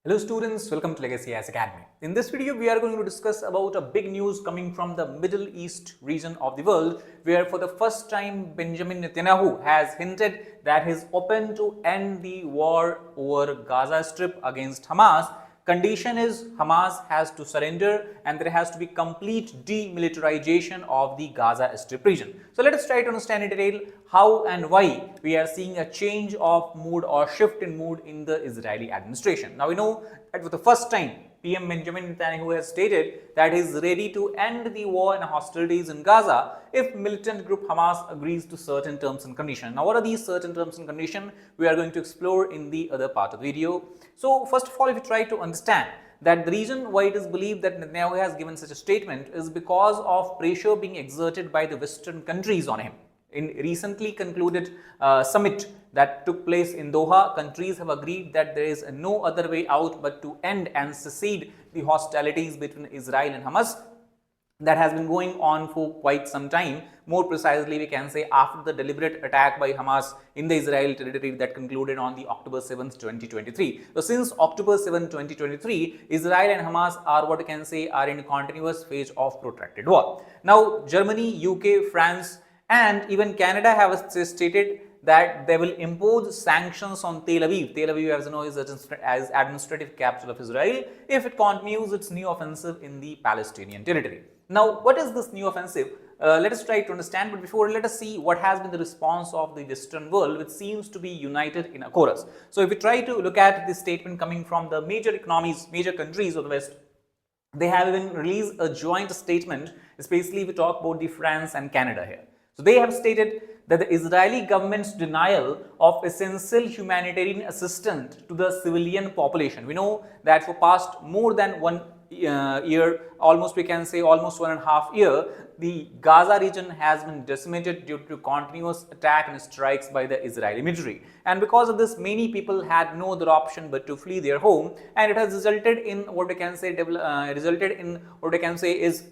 Hello students, welcome to Legacy IAS Academy. In this video, we are going to discuss about a big news coming from the Middle East region of the world, where for the first time Benjamin Netanyahu has hinted that he is open to end the war over Gaza Strip against Hamas. Condition is Hamas has to surrender and there has to be complete demilitarization of the Gaza Strip region. So let us try to understand in detail how and why we are seeing a change of mood or shift in mood in the Israeli administration. Now we know that for the first time PM Benjamin Netanyahu has stated that he is ready to end the war and hostilities in Gaza if militant group Hamas agrees to certain terms and conditions. Now what are these certain terms and conditions? We are going to explore in the other part of the video. So first of all, if you try to understand that the reason why it is believed that Netanyahu has given such a statement is because of pressure being exerted by the Western countries on him. In recently concluded summit that took place in Doha, countries have agreed that there is no other way out but to end and cede the hostilities between Israel and Hamas that has been going on for quite some time. More precisely, we can say after the deliberate attack by Hamas in the Israel territory that concluded on the October 7th, 2023. So since October 7th, 2023, Israel and Hamas are what we can say are in a continuous phase of protracted war. Now, Germany, UK, France, and even Canada have stated that they will impose sanctions on Tel Aviv. Tel Aviv, as you know, is as administrative capital of Israel if it continues its new offensive in the Palestinian territory. Now, what is this new offensive? Let us try to understand, but before, let us see what has been the response of the Western world, which seems to be united in a chorus. So, if we try to look at this statement coming from the major economies, major countries of the West, they have even released a joint statement, especially if we talk about the France and Canada here. So, they have stated that the Israeli government's denial of essential humanitarian assistance to the civilian population. We know that for past more than 1 year, almost we can say almost 1.5 years, the Gaza region has been decimated due to continuous attack and strikes by the Israeli military. And because of this, many people had no other option but to flee their home, and it has resulted in what we can say is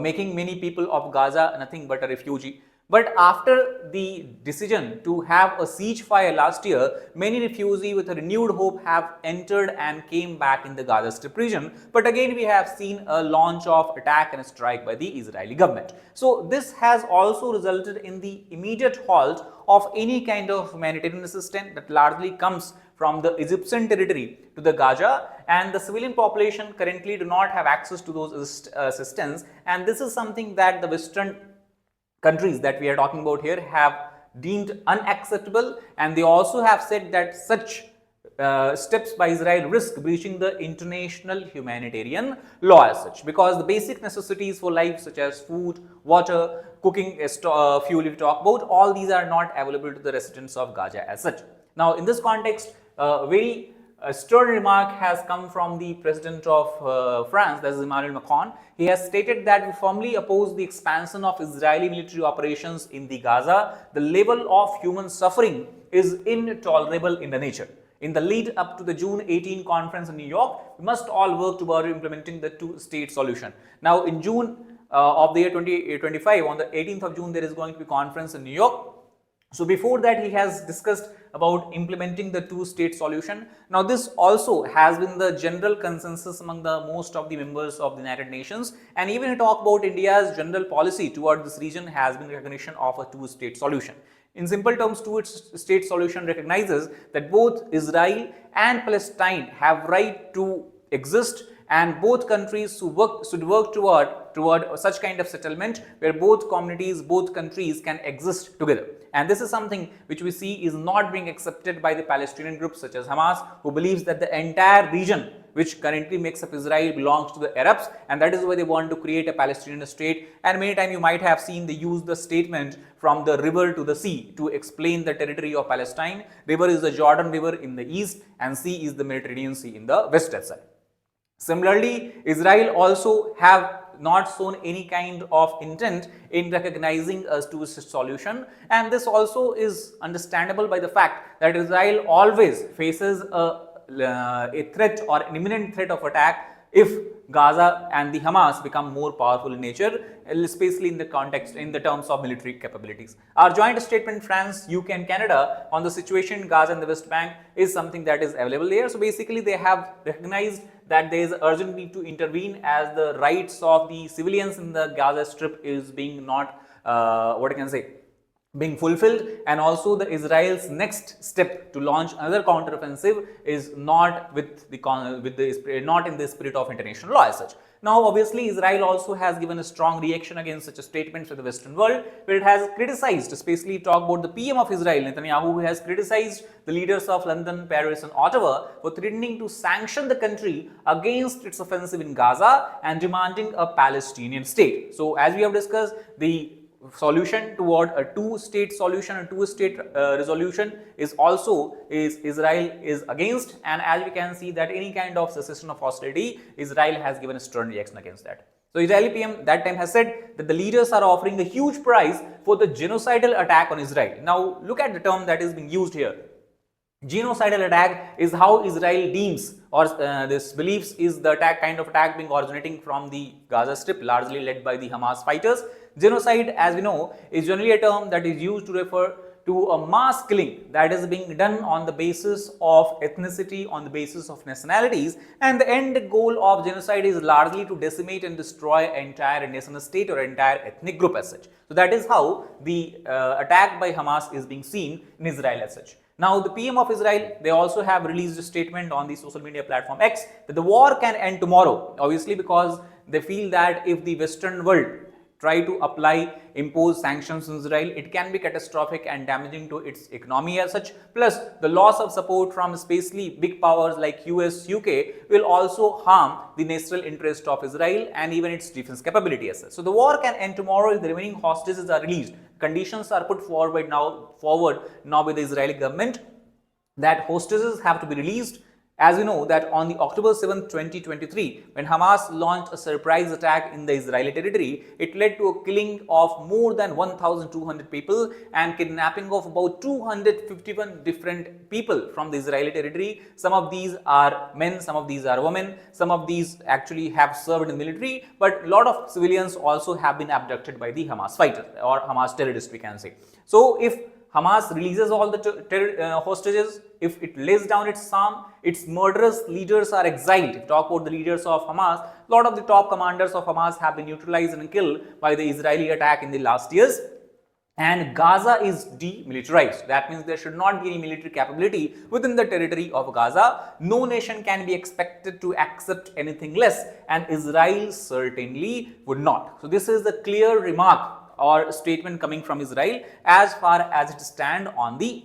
making many people of Gaza nothing but a refugee. But after the decision to have a ceasefire last year, many refugees with a renewed hope have entered and came back in the Gaza Strip region. But again, we have seen a launch of attack and strike by the Israeli government. So this has also resulted in the immediate halt of any kind of humanitarian assistance that largely comes from the Egyptian territory to the Gaza, and the civilian population currently do not have access to those assistance, and this is something that the Western countries that we are talking about here have deemed unacceptable, and they also have said that such steps by Israel risk breaching the international humanitarian law as such, because the basic necessities for life such as food, water, cooking, fuel if we talk about, all these are not available to the residents of Gaza as such. Now in this context, very stern remark has come from the president of France, that is Emmanuel Macron. He has stated that we firmly oppose the expansion of Israeli military operations in the Gaza. The level of human suffering is intolerable in the nature. In the lead up to the June 18 conference in New York, we must all work toward implementing the two-state solution. Now in June of the year 2025, on the 18th of June, there is going to be a conference in New York. So before that, he has discussed about implementing the two-state solution. Now this also has been the general consensus among the most of the members of the United Nations, and even we talk about India's general policy toward this region has been recognition of a two-state solution. In simple terms, two-state solution recognizes that both Israel and Palestine have right to exist, and both countries should work toward such kind of settlement where both communities, both countries can exist together. And this is something which we see is not being accepted by the Palestinian groups such as Hamas, who believes that the entire region which currently makes up Israel belongs to the Arabs, and that is why they want to create a Palestinian state. And many times you might have seen they use the statement from the river to the sea to explain the territory of Palestine. River is the Jordan River in the east and sea is the Mediterranean Sea in the west side. Similarly, Israel also have not shown any kind of intent in recognizing a two-state solution, and this also is understandable by the fact that Israel always faces a threat or an imminent threat of attack if Gaza and the Hamas become more powerful in nature, especially in the context, in the terms of military capabilities. Our joint statement, France, UK and Canada, on the situation in Gaza and the West Bank is something that is available there. So basically they have recognized that there is urgent need to intervene as the rights of the civilians in the Gaza Strip is being not, being fulfilled, and also the Israel's next step to launch another counteroffensive is not not in the spirit of international law as such. Now, obviously, Israel also has given a strong reaction against such a statement for the Western world, where it has criticized, especially talk about the PM of Israel, Netanyahu, who has criticized the leaders of London, Paris and Ottawa for threatening to sanction the country against its offensive in Gaza and demanding a Palestinian state. So, as we have discussed, the solution toward a two-state solution, a two-state resolution is Israel is against, and as we can see that any kind of cessation of hostility, Israel has given a stern reaction against that. So Israeli PM that time has said that the leaders are offering a huge price for the genocidal attack on Israel. Now look at the term that is being used here. Genocidal attack is how Israel deems or this beliefs is the kind of attack being originating from the Gaza Strip, largely led by the Hamas fighters. Genocide, as we know, is generally a term that is used to refer to a mass killing that is being done on the basis of ethnicity, on the basis of nationalities, and the end goal of genocide is largely to decimate and destroy an entire nation state or entire ethnic group as such. So that is how the attack by Hamas is being seen in Israel as such. Now, the PM of Israel, they also have released a statement on the social media platform X that the war can end tomorrow, obviously because they feel that if the Western world try to impose sanctions on Israel, it can be catastrophic and damaging to its economy as such. Plus, the loss of support from especially big powers like US, UK will also harm the national interest of Israel and even its defense capability as such. So, the war can end tomorrow if the remaining hostages are released. Conditions are put forward now by the Israeli government that hostages have to be released. As we know that on the October 7th, 2023, when Hamas launched a surprise attack in the Israeli territory, it led to a killing of more than 1,200 people and kidnapping of about 251 different people from the Israeli territory. Some of these are men, some of these are women, some of these actually have served in the military, but a lot of civilians also have been abducted by the Hamas fighters or Hamas terrorists, we can say. So, if Hamas releases all the hostages, if it lays down its arm, its murderous leaders are exiled. If you talk about the leaders of Hamas, a lot of the top commanders of Hamas have been neutralized and killed by the Israeli attack in the last years. And Gaza is demilitarized. That means there should not be any military capability within the territory of Gaza. No nation can be expected to accept anything less, and Israel certainly would not. So this is the clear remark or statement coming from Israel as far as it stands on the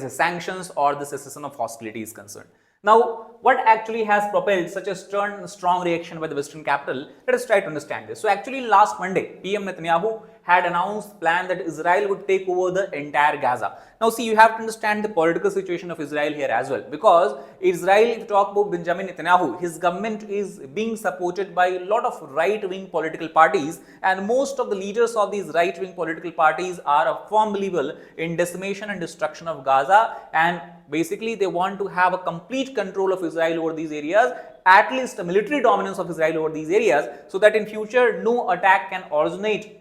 sanctions or the cessation of hostility is concerned. Now, what actually has propelled such a stern and strong reaction by the Western capital? Let us try to understand this. So, actually last Monday, PM Netanyahu had announced plan that Israel would take over the entire Gaza. Now, see, you have to understand the political situation of Israel here as well, because Israel, if you talk about Benjamin Netanyahu, his government is being supported by a lot of right-wing political parties, and most of the leaders of these right-wing political parties are a firm believer in decimation and destruction of Gaza, and basically they want to have a complete control of Israel over these areas, at least a military dominance of Israel over these areas, so that in future no attack can originate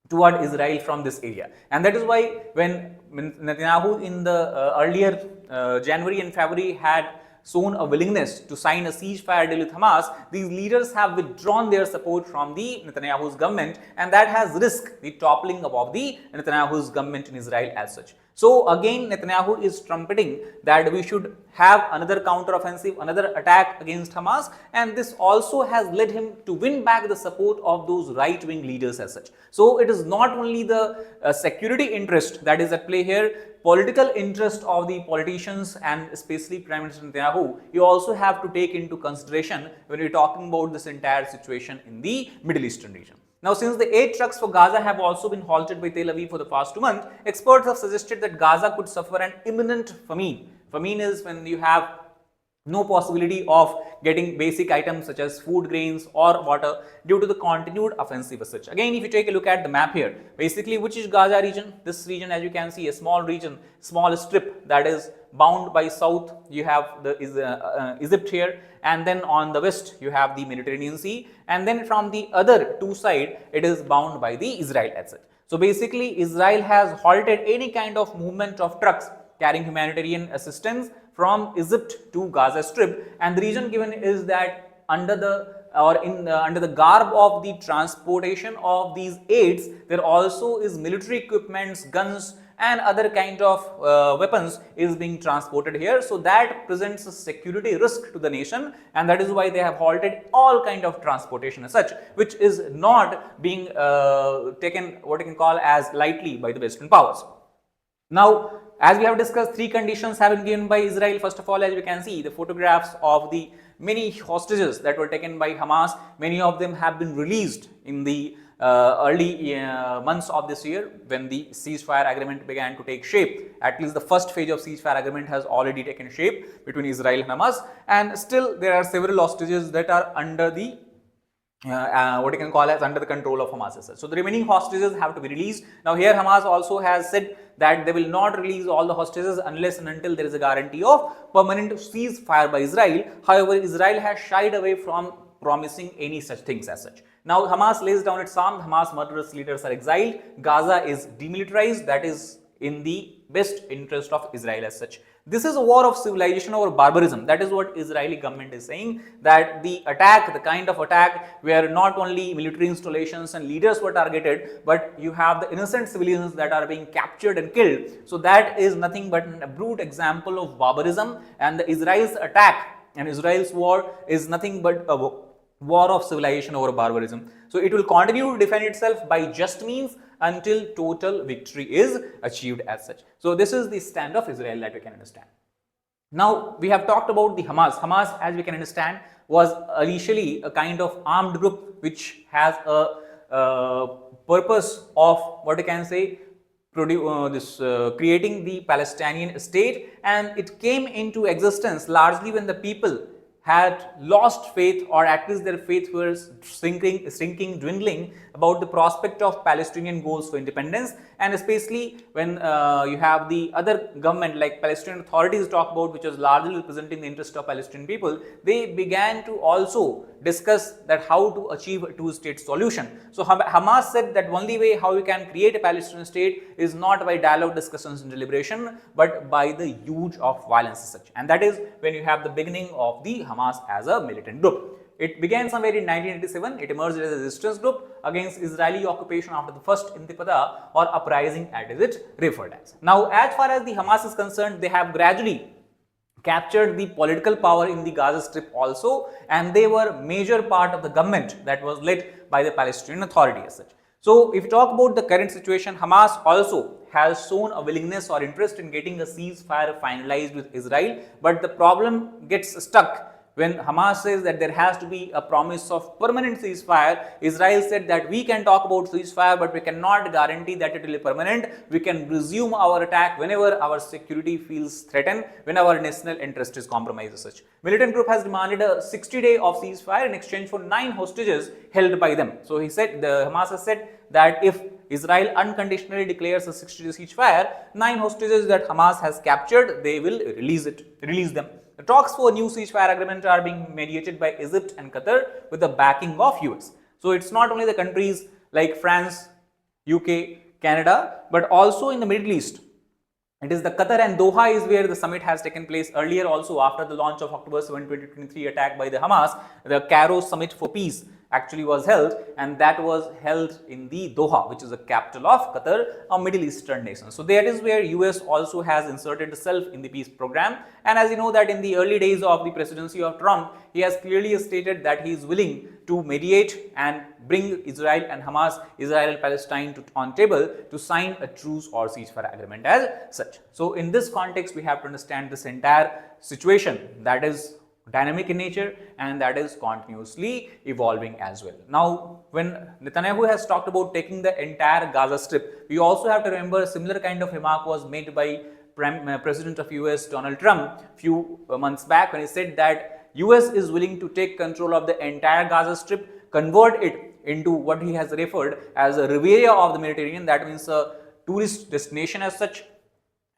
toward Israel from this area. And that is why when Netanyahu in the earlier January and February had shown a willingness to sign a ceasefire deal with Hamas, these leaders have withdrawn their support from the Netanyahu's government, and that has risked the toppling of the Netanyahu's government in Israel as such. So again, Netanyahu is trumpeting that we should have another counter-offensive, another attack against Hamas, and this also has led him to win back the support of those right-wing leaders as such. So it is not only the security interest that is at play here, political interest of the politicians and especially Prime Minister Netanyahu, you also have to take into consideration when you're talking about this entire situation in the Middle Eastern region. Now, since the aid trucks for Gaza have also been halted by Tel Aviv for the past 2 months, experts have suggested that Gaza could suffer an imminent famine. Famine is when you have no possibility of getting basic items such as food, grains or water due to the continued offensive as such. Again, if you take a look at the map here, basically which is Gaza region? This region, as you can see, a small region, small strip that is bound by south you have the Egypt here, and then on the west you have the Mediterranean Sea, and then from the other two side it is bound by the Israel as such. So basically Israel has halted any kind of movement of trucks carrying humanitarian assistance from Egypt to Gaza Strip, and the reason given is that under the under the garb of the transportation of these aids, there also is military equipments, guns and other kind of weapons is being transported here. So that presents a security risk to the nation, and that is why they have halted all kind of transportation as such, which is not being taken what you can call as lightly by the Western powers. Now, as we have discussed, three conditions have been given by Israel. First of all, as we can see the photographs of the many hostages that were taken by Hamas. Many of them have been released in the early months of this year when the ceasefire agreement began to take shape. At least the first phase of ceasefire agreement has already taken shape between Israel and Hamas, and still there are several hostages that are under the what you can call as under the control of Hamas. So the remaining hostages have to be released. Now here Hamas also has said that they will not release all the hostages unless and until there is a guarantee of permanent ceasefire by Israel. However, Israel has shied away from promising any such things as such. Now Hamas lays down its arms, Hamas murderous leaders are exiled, Gaza is demilitarized, that is in the best interest of Israel as such. This is a war of civilization over barbarism. That is what Israeli government is saying, that the attack, the kind of attack where not only military installations and leaders were targeted, but you have the innocent civilians that are being captured and killed. So that is nothing but a brute example of barbarism, and the Israel's attack and Israel's war is nothing but a war of civilization over barbarism. So it will continue to defend itself by just means until total victory is achieved as such. So this is the stand of Israel that we can understand. Now we have talked about the Hamas. Hamas, as we can understand, was initially a kind of armed group which has a purpose of what you can say creating the Palestinian state, and it came into existence largely when the people had lost faith, or at least their faith was sinking, dwindling about the prospect of Palestinian goals for independence, and especially when you have the other government like Palestinian authorities talk about, which was largely representing the interest of Palestinian people, they began to also discuss that how to achieve a two-state solution. So Hamas said that only way how we can create a Palestinian state is not by dialogue, discussions and deliberation, but by the use of violence as such, and that is when you have the beginning of the Hamas as a militant group. It began somewhere in 1987. It emerged as a resistance group against Israeli occupation after the first Intifada, or uprising as it is referred as. Now, as far as the Hamas is concerned, they have gradually captured the political power in the Gaza Strip also, and they were major part of the government that was led by the Palestinian Authority as such. So, if you talk about the current situation, Hamas also has shown a willingness or interest in getting a ceasefire finalized with Israel, but the problem gets stuck when Hamas says that there has to be a promise of permanent ceasefire. Israel said that we can talk about ceasefire, but we cannot guarantee that it will be permanent. We can resume our attack whenever our security feels threatened, when our national interest is compromised as such. Militant group has demanded a 60-day of ceasefire in exchange for 9 hostages held by them. So he said, the Hamas has said that if Israel unconditionally declares a 60-day ceasefire, 9 hostages that Hamas has captured, they will release them. The talks for a new ceasefire agreement are being mediated by Egypt and Qatar with the backing of US. So it's not only the countries like France, UK, Canada, but also in the Middle East. It is the Qatar and Doha is where the summit has taken place earlier also. After the launch of October 7, 2023 attack by the Hamas, the Cairo Summit for Peace actually was held, and that was held in the Doha, which is the capital of Qatar, a Middle Eastern nation. So that is where US also has inserted itself in the peace program. And as you know that in the early days of the presidency of Trump, he has clearly stated that he is willing to mediate and bring Israel and Hamas, Israel and Palestine on table to sign a truce or ceasefire agreement as such. So in this context, we have to understand this entire situation that is dynamic in nature and that is continuously evolving as well. Now, when Netanyahu has talked about taking the entire Gaza Strip, we also have to remember a similar kind of remark was made by President of US Donald Trump few months back, when he said that US is willing to take control of the entire Gaza Strip, convert it into what he has referred as a Riviera of the Mediterranean, that means a tourist destination as such,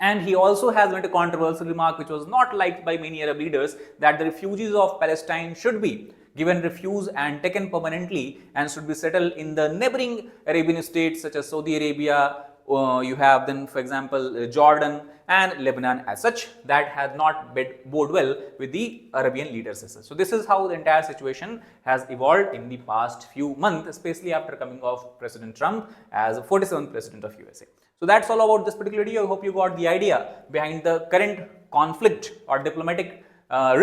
And he also has made a controversial remark which was not liked by many Arab leaders, that the refugees of Palestine should be given refuge and taken permanently and should be settled in the neighboring Arabian states such as Saudi Arabia. You have then, for example, Jordan and Lebanon as such. That has not bode well with the Arabian leaders. So this is how the entire situation has evolved in the past few months, especially after coming of President Trump as 47th president of USA. So that's all about this particular video. I hope you got the idea behind the current conflict or diplomatic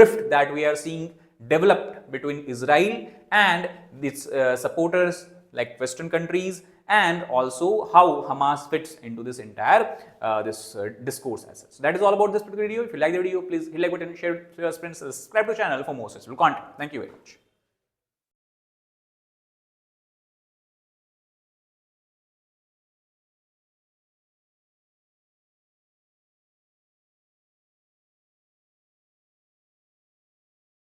rift that we are seeing developed between Israel and its supporters like Western countries, and also how Hamas fits into this entire discourse as such. So that is all about this particular video. If you like the video, please hit like button, share it with your friends, subscribe to the channel for more such content. Thank you very much.